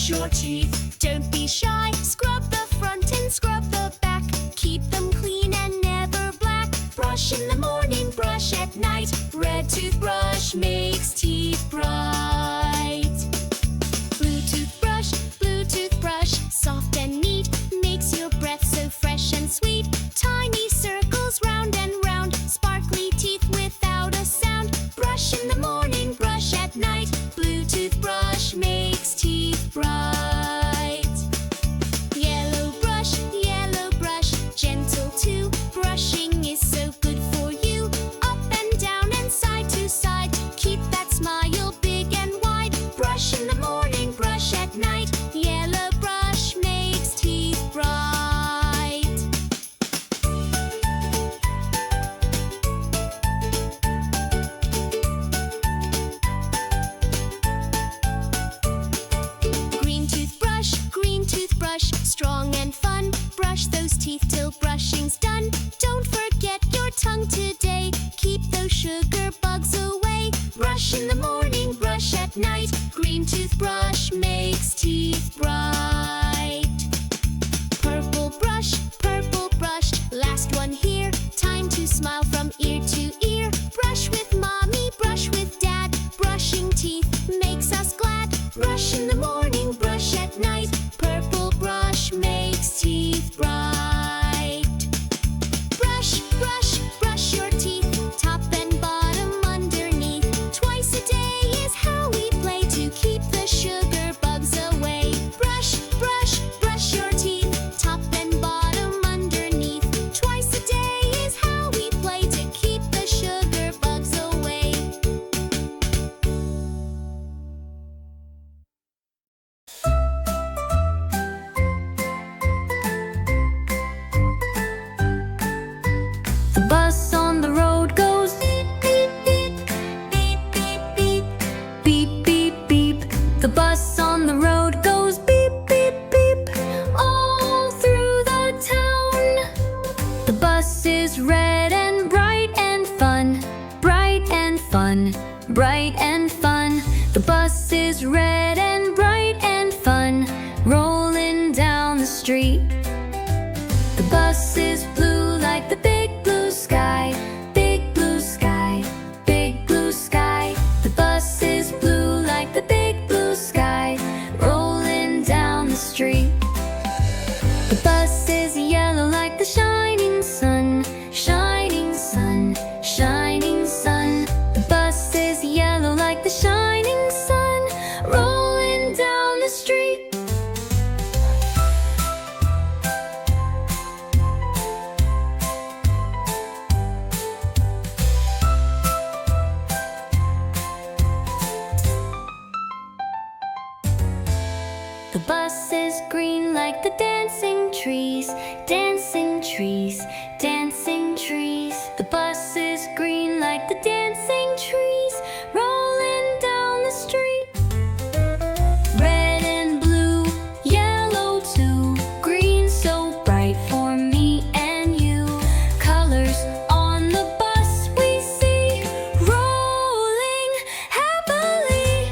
brush your teeth. Don't be shy, scrub the front and scrub the back. Keep them clean and never black. Brush in the morning, brush at night. Red toothbrush makes teeth bright. Blue toothbrush, soft and neat. Makes your breath so fresh and sweet. Tiny circles round and round. Sparkly teeth without a sound. Brush in the morning, brush at night. Blue toothbrush makes teeth bright. Yellow brush, gentle too. Brushing is so good for you. Up and down and side to side. Keep that smile big and wide. Brush in the morning, brush at night. Yellow brush makes teeth bright. Green toothbrush, strong and fun. Brush those teeth till brushing's done. Don't forget your tongue today. Keep those sugar bugs away. Brush in the morning, brush at night. Green toothbrush makes teeth bright. Purple brush, last one here. Time to smile from ear to ear. Brush with mommy, brush with dad. Brushing teeth makes us glad. Brush in the morning, brush at night. Purple brush makes teeth bright. Brush your teeth, top and bottom underneath. Twice a day is how we play to keep the sugar bugs away. Brush your teeth, top and bottom underneath. Twice a day is how we play to keep the sugar bugs away. The bus on the road goes beep, beep, beep, beep, beep, beep, beep, beep, beep. The bus on the road goes beep, beep, beep, all through the town. The bus is red and bright and fun, bright and fun, bright and fun. The bus is red and bright and fun, rolling down the street. The bus is blue like the big blue sky, big blue sky, big blue sky. The bus is blue like the big blue sky, rolling down the street. The bus is yellow like the shining sun, shining sun, shining sun. The bus is yellow like the shining sun, rolling down the street. The bus is green like the dancing trees, dancing trees, dancing trees. The bus is green like the dancing trees, rolling down the street. Red and blue, yellow too, green so bright for me and you. Colors on the bus we see, rolling happily.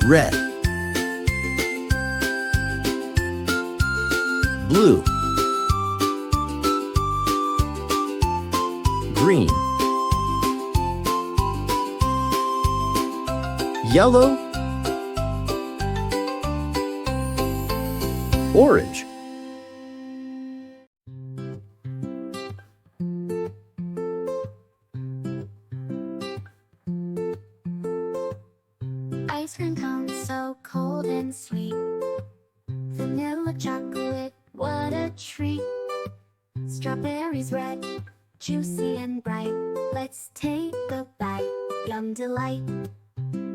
red, blue, green, yellow, orange. Ice cream cones so cold and sweet. Vanilla chocolate, what a treat. Strawberries red, juicy and bright. Let's take a bite, yum delight.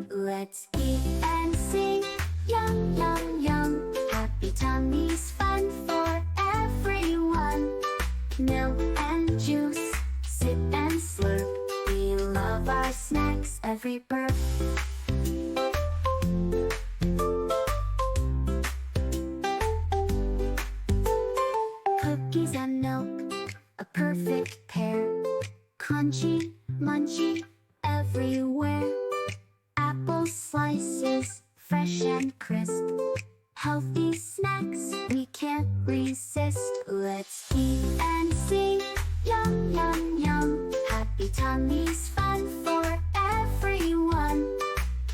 Let's eat and sing, yum yum yum. Happy tummies, fun for everyone. Milk and juice, sip and slurp. We love our snacks, every burp. Cookies and milk, a perfect pair. Crunchy, munchy, everywhere. Apple slices, fresh and crisp. Healthy snacks, we can't resist. Let's eat and sing, yum yum yum. Happy tummies, fun for everyone.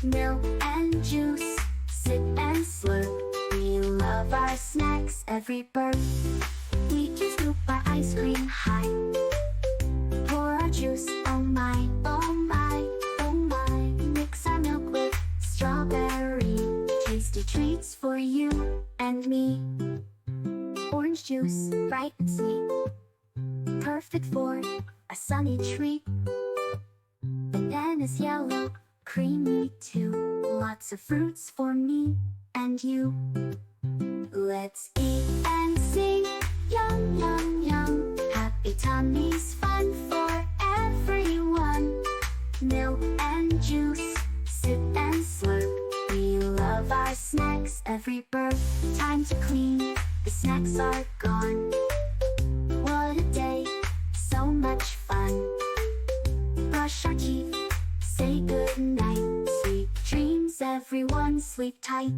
Milk and juice, sip and slurp. We love our snacks, every burp. We can scoop our ice cream high. Pour our juice, oh my, oh my, oh my. Mix our milk with strawberry. Tasty treats for you and me. Orange juice, bright and sweet. Perfect for a sunny treat. Banana's yellow, creamy too. Lots of fruits for me and you. Let's eat and sing, yum yum yum. Happy tummies, fun for everyone. Milk and juice, sip and slurp. We love our snacks, every burp. Time to clean, the snacks are gone. What a day, so much fun. Brush our teeth, say good night. Sweet dreams, everyone, sleep tight.